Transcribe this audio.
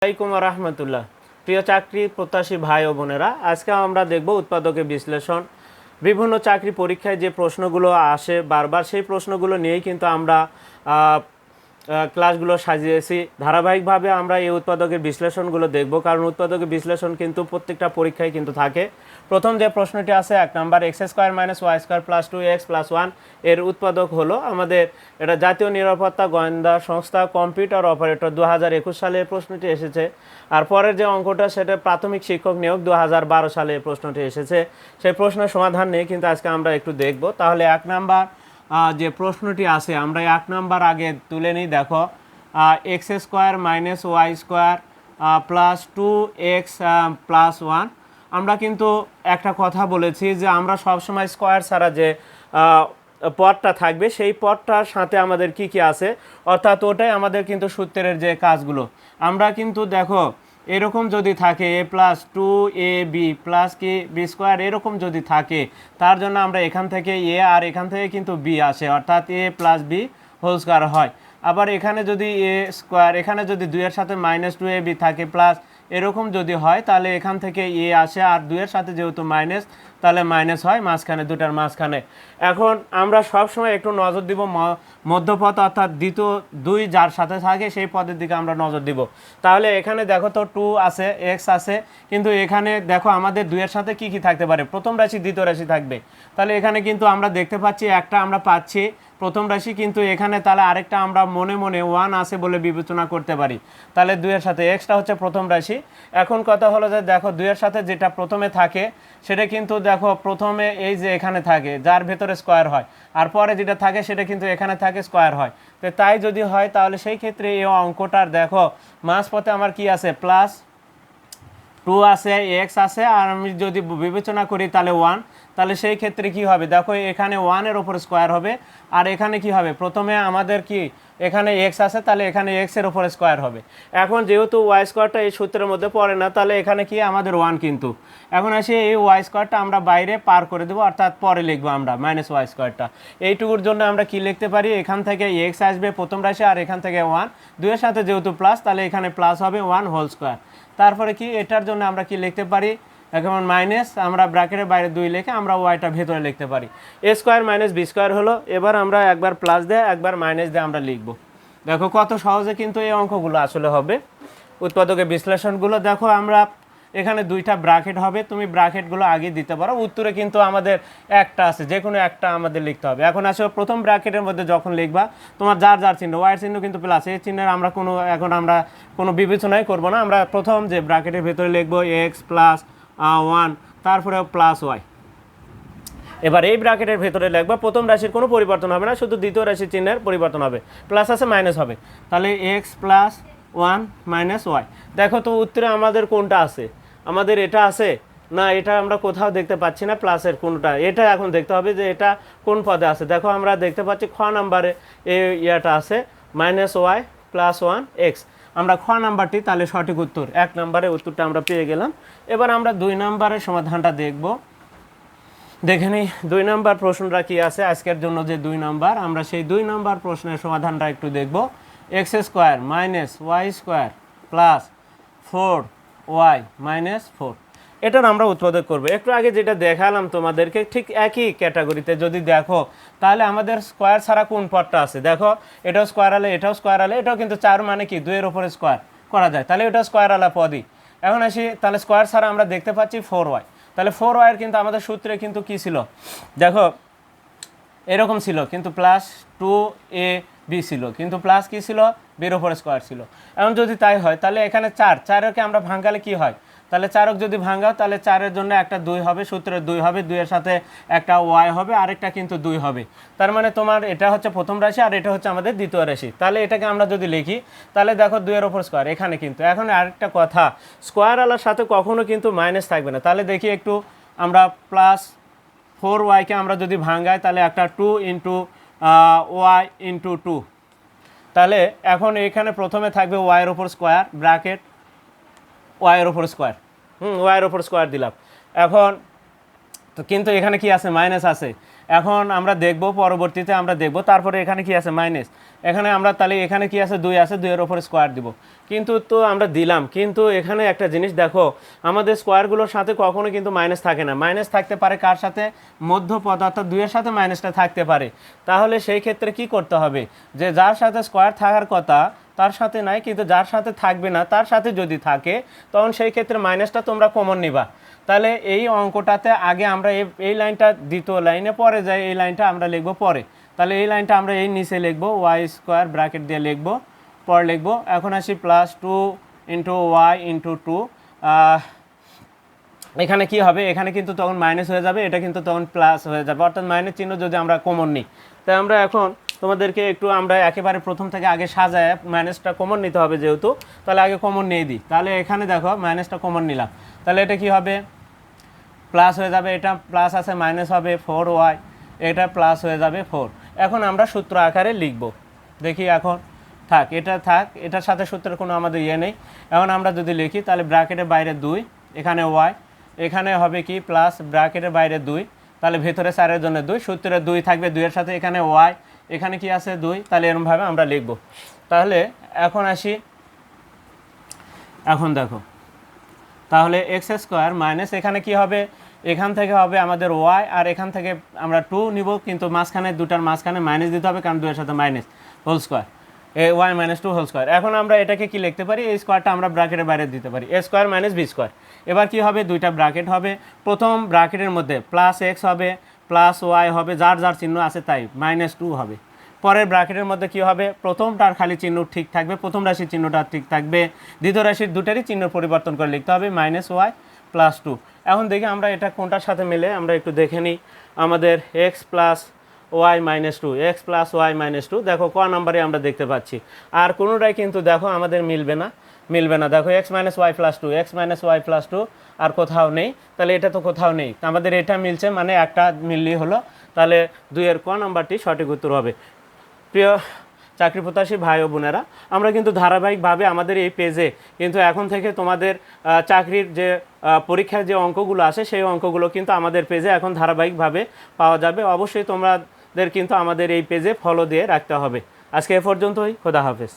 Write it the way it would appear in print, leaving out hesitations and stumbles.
আসসালামাইকুম রহমতুল্লাহ। প্রিয় চাকরি প্রত্যাশী ভাই ও বোনেরা, আজকে আমরা দেখব উৎপাদকের বিশ্লেষণ। বিভিন্ন চাকরি পরীক্ষায় যে প্রশ্নগুলো আসে বারবার, সেই প্রশ্নগুলো নিয়েই কিন্তু আমরা ক্লাসগুলো সাজিয়েছি। ধারাবাহিকভাবে আমরা এই উৎপাদকের বিশ্লেষণগুলো দেখব, কারণ উৎপাদকের বিশ্লেষণ কিন্তু প্রত্যেকটা পরীক্ষায় কিন্তু থাকে। প্রথম যে প্রশ্নটি আছে 1 number, x square minus y square plus 2x plus 1 এর উৎপাদক হলো আমাদের এটা জাতীয় নিরাপত্তা গোয়েন্দা সংস্থা কম্পিউটার অপারেটর 2021 সালে এই প্রশ্নটি এসেছে। আর পরের যে অঙ্কটা সেটা প্রাথমিক শিক্ষক নিয়োগ 2012 সালে এই প্রশ্নটি এসেছে। সেই প্রশ্নের সমাধান নিয়ে কিন্তু আজকে আমরা একটু দেখব। তাহলে 1 নাম্বার যে প্রশ্নটি আছে আমরা 1 নাম্বার আগে তুলে নিই। দেখো, x square minus y square plus 2x plus 1। আমরা কিন্তু একটা কথা বলেছি যে আমরা সবসময় স্কোয়ার ছাড়া যে পদটা থাকবে সেই পদটার সাথে আমাদের কি কি আছে, অর্থাৎ ওটাই আমাদের কিন্তু সূত্রের যে কাজগুলো। আমরা কিন্তু দেখো এরকম যদি থাকে a প্লাস 2ab প্লাস কি বি স্কোয়ার, এরকম যদি থাকে তার জন্য আমরা এখান থেকে a আর এখান থেকে কিন্তু b আসে, অর্থাৎ a plus b whole square হয়। আবার এখানে যদি a স্কোয়ার, এখানে যদি 2 এর সাথে মাইনাস 2ab থাকে প্লাস এরকম যদি হয় তাহলে এখান থেকে a আসে, আর 2 এর সাথে যেহেতু মাইনাস তাহলে মাইনাস হয় মাঝখানে, দুটার মাঝখানে। এখন আমরা সবসময় একটু নজর দিব মধ্যপদ, অর্থাৎ দ্বিতীয় 2 যার সাথে থাকে সেই পদের দিকে আমরা নজর দিব। তাহলে এখানে দেখো তো 2 আছে, x আছে, কিন্তু এখানে দেখো আমাদের 2 এর সাথে কি কি থাকতে পারে, প্রথম রাশি দ্বিতীয় রাশি থাকবে। তাহলে এখানে কিন্তু আমরা দেখতে পাচ্ছি একটা আমরা পাচ্ছি প্রথম রাশি, কিন্তু এখানে তাহলে আরেকটা আমরা মনে মনে 1 আছে বলে বিবেচনা করতে পারি। তাহলে 2 এর সাথে এক্সটা হচ্ছে প্রথম রাশি। এখন কথা হলো যে দেখো 2 এর সাথে যেটা প্রথমে থাকে সেটা কিন্তু দেখো প্রথমে এই যে এখানে থাকে যার ভেতরে স্কোয়ার হয়, আর পরে যেটা থাকে সেটা কিন্তু এখানে থাকে স্কোয়ার হয়। তো তাই যদি হয় তাহলে সেই ক্ষেত্রে এই অঙ্কটার দেখো মাঝপথে আমার কি আছে, প্লাস 2 আছে, এক্স আছে, আর আমি যদি বিবেচনা করি তাহলে 1, তাহলে সেই ক্ষেত্রে কি হবে, দেখো এখানে 1 এর ওপর স্কোয়ার হবে, আর এখানে কি হবে, প্রথমে আমাদের কি এখানে এক্স আছে তাহলে এখানে এক্স এর ওপর স্কোয়ার হবে। এখন যেহেতু ওয়াই স্কোয়ারটা এই সূত্রের মধ্যে পড়ে না, তাহলে এখানে কি আমাদের 1 কিন্তু। এখন আসি এই ওয়াই স্কোয়ারটা আমরা বাইরে পার করে দেবো, অর্থাৎ পরে লিখবো আমরা মাইনাস ওয়াই স্কোয়ারটা। এইটুকুর জন্য আমরা কি লিখতে পারি, এখান থেকে এক্স আসবে প্রথম রাশি, আর এখান থেকে 1, 2 এর সাথে যেহেতু প্লাস তাহলে এখানে প্লাস হবে 1 হোল স্কোয়ার। তারপরে কি এটার জন্য আমরা কি লিখতে পারি, এখন মাইনাস আমরা ব্র্যাকেটের বাইরে 2 লিখে আমরা ওয়াইটা ভেতরে লিখতে পারি, এ স্কোয়ার মাইনাস বি স্কোয়ার হলো। এবার আমরা একবার প্লাস দিয়ে একবার মাইনাস দিয়ে আমরা লিখবো। দেখো কত সহজে কিন্তু এই অঙ্কগুলো আসলে হবে, উৎপাদকের বিশ্লেষণগুলো। দেখো আমরা এখানে 2টা ব্র্যাকেট হবে, তুমি ব্র্যাকেটগুলো আগে দিতে পারো, উত্তরে কিন্তু আমাদের একটা আছে, যে কোনো একটা আমাদের লিখতে হবে। এখন আসলে প্রথম ব্র্যাকেটের মধ্যে যখন লিখবা তোমার যার যার চিহ্ন, ওয়াইয়ের চিহ্ন কিন্তু প্লাস, এই চিহ্নের আমরা এখন আমরা কোনো বিবেচনাই করবো না। আমরা প্রথম যে ব্র্যাকেটের ভেতরে লিখবো এক্স প্লাস 1, তারপরে প্লাস ওয়াই। এবার এই ব্র্যাকেটের ভেতরে লিখবা প্রথম রাশির কোনো পরিবর্তন হবে না, শুধু দ্বিতীয় রাশির চিহ্নের পরিবর্তন হবে, প্লাস আছে মাইনাস হবে, তাহলে এক্স প্লাস 1 মাইনাস ওয়াই। দেখো তো উত্তরে আমাদের কোনটা আছে, আমাদের এটা আছে না, এটা আমরা কোথাও দেখতে পাচ্ছি না প্লাসের কোনটা, এটা এখন দেখতে হবে যে এটা কোন পদে আছে। দেখো আমরা দেখতে পাচ্ছি খ নাম্বারে এই ইয়াটা আছে মাইনাস ওয়াই প্লাস 1 এক্স। আমরা খ নাম্বারটি তাহলে সঠিক উত্তর, 1 নাম্বারের উত্তরটা আমরা পেয়ে গেলাম। এবার আমরা 2 নাম্বারের সমাধানটা দেখব। দেখে নিই 2 নাম্বার প্রশ্নটা কি আছে আজকের জন্য। যে 2 নাম্বার, আমরা সেই 2 নাম্বার প্রশ্নের সমাধানটা একটু দেখব। X square minus y square plus 4y minus 4, এটার আমরা উৎপাদক করব। একটু আগে যেটা দেখালাম তোমাদেরকে ঠিক একই ক্যাটাগরিতে যদি দেখো তাহলে আমাদের স্কোয়ার ছাড়া কোন পদটা আছে, দেখো এটাও স্কোয়ার আলে, এটাও স্কোয়ার আলে, এটাও কিন্তু 4 মানে কি 2 এর উপরে স্কোয়ার করা যায়, তাহলে এটা স্কোয়ার আলা পদই। এখন আসি তাহলে স্কোয়ার ছাড়া আমরা দেখতে পাচ্ছি 4y, তাহলে 4y এর কিন্তু আমাদের সূত্রে কিন্তু কি ছিল, দেখো এরকম ছিল কিন্তু প্লাস 2ab ছিল, কিন্তু প্লাস কি ছিল বের ওপর স্কোয়ার ছিল। এখন যদি তাই হয় তাহলে এখানে 4কে আমরা ভাঙালে কি হয়, তাহলে 4ক যদি ভাঙাও তাহলে 4-এর জন্য একটা 2 হবে, সূত্রে 2 হবে, 2 এর সাথে একটা ওয়াই হবে, আরেকটা কিন্তু 2 হবে। তার মানে তোমার এটা হচ্ছে প্রথম রাশি আর এটা হচ্ছে আমাদের দ্বিতীয় রাশি। তাহলে এটাকে আমরা যদি লিখি তাহলে দেখো 2 এর ওপর স্কোয়ার এখানে কিন্তু। এখন আরেকটা কথা, স্কোয়ার আলার সাথে কখনো কিন্তু মাইনাস থাকবে না। তাহলে দেখি একটু আমরা প্লাস 4yকে আমরা যদি ভাঙাই তাহলে একটা 2 ইন্টু ওয়াই ইন্টু 2, তাহলে এখন এখানে প্রথমে থাকবে ওয়াইয়ের ওপর স্কোয়ার ব্র্যাকেট ওয়াইয়ের ওপর স্কোয়ার, ওয়াইয়ের ওপর স্কোয়ার দিলাম। এখন তো কিন্তু এখানে কি আছে মাইনাস আছে, এখন আমরা দেখব পরবর্তীতে আমরা দেখব তারপরে এখানে কি আছে মাইনাস, এখানে আমরা তাহলে এখানে কি আছে 2 আছে, 2 এর উপরে স্কোয়ার দিব, কিন্তু তো আমরা দিলাম, কিন্তু এখানে একটা জিনিস দেখো আমাদের স্কোয়ারগুলোর সাথে কখনো কিন্তু মাইনাস থাকে না, মাইনাস থাকতে পারে কার সাথে, মধ্য পদ অর্থাৎ 2 এর সাথে মাইনাসটা থাকতে পারে। তাহলে সেই ক্ষেত্রে কি করতে হবে, যে যার সাথে স্কোয়ার থাকার কথা তার সাথে নাই, কিন্তু যার সাথে থাকবে না তার সাথে যদি থাকে তখন সেই ক্ষেত্রে মাইনাসটা তোমরা কমন নিবা। তাহলে এই অঙ্কটাতে আগে আমরা এই লাইনটা দ্বিতীয় লাইনে পরে যাই, এই লাইনটা আমরা লিখবো পরে। তাহলে এই লাইনটা আমরা এই নিচে লিখবো ওয়াই স্কোয়ার ব্র্যাকেট দিয়ে লিখবো, পর লিখবো। এখন আসি +2 ইন্টু ওয়াই ইন্টু 2, এখানে কি হবে, এখানে কিন্তু তখন মাইনাস হয়ে যাবে, এটা কিন্তু তখন প্লাস হয়ে যাবে, অর্থাৎ মাইনাস চিহ্ন যদি আমরা কমন নিই। তাই আমরা এখন তোমাদেরকে একটু আমরা একেবারে প্রথম থেকে আগে সাজায় মাইনাসটা কমন নিতে হবে যেহেতু, তাহলে আগে কমন নিয়ে দিই। তাহলে এখানে দেখো মাইনাসটা কমন নিলাম, তাহলে এটা কি হবে প্লাস হয়ে যাবে, এটা প্লাস আছে মাইনাস হবে 4y, এটা প্লাস হয়ে যাবে 4। এখন আমরা সূত্র আকারে লিখব, দেখি এখন থাক, এটা থাক, এটার সাথে সূত্রের কোনো আমাদের ইয়ে নেই। এখন আমরা যদি লিখি তাহলে ব্র্যাকেটের বাইরে 2, এখানে y, এখানে হবে কি প্লাস ব্র্যাকেটের বাইরে 2, তাহলে ভেতরে 4-এর জন্য 2, সূত্রে 2 থাকবে, 2-এর সাথে এখানে y, এখানে কি আছে 2, তাহলে এরকমভাবে আমরা লিখব। তাহলে এখন আসি, এখন দেখো তাহলে x² মাইনাস এখানে কি হবে, এখান থেকে হবে আমাদের y, আর এখান থেকে আমরা 2 নিব, কিন্তু মাঝখানে দুটার মাঝখানে মাইনাস দিতে হবে, কারণ 2-এর সাথে minus, whole square y - 2 whole square. এখন আমরা এটাকে কি লিখতে পারি, এই স্কোয়ারটা আমরা ব্র্যাকেটের বাইরে দিতে পারি, a² - b²। এবার কি হবে, দুইটা ব্র্যাকেট হবে, প্রথম ব্র্যাকেটের মধ্যে +x হবে +y হবে, যার যার চিহ্ন আছে তাই, -2 হবে। পরের ব্র্যাকেটের মধ্যে কি হবে, প্রথমটার খালি চিহ্ন ঠিক থাকবে, প্রথম রাশির চিহ্নটা ঠিক থাকবে, দ্বিতীয় রাশির দুটারই চিহ্ন পরিবর্তন করে লিখতে হবে -y + 2। এখন দেখি আমরা এটা কোনটার সাথে মিলে, আমরা একটু দেখে নিই। আমাদের x + y - 2, x + y - 2, দেখো ক নাম্বারে আমরা দেখতে পাচ্ছি, আর কোনোটাই কিন্তু দেখো আমাদের মিলবে না, দেখো x - y + 2, x - y + 2 আর কোথাও নেই, তাহলে এটা তো কোথাও নেই, আমাদের এটা মিলছে, মানে একটা মিললেই হলো, তাহলে 2-এর ক নাম্বারটি সঠিক উত্তর হবে। প্রিয় চাকরি প্রত্যাশী ভাই ও বোনেরা, আমরা কিন্তু ধারাবাহিকভাবে আমাদের এই পেজে কিন্তু এখন থেকে তোমাদের চাকরির যে পরীক্ষার যে অঙ্কগুলো আসে সেই অঙ্কগুলো কিন্তু আমাদের পেজে এখন ধারাবাহিকভাবে পাওয়া যাবে। অবশ্যই তোমাদের কিন্তু আমাদের এই পেজে ফলো দিয়ে রাখতে হবে। আজকে এ পর্যন্তই, খোদা হাফেজ।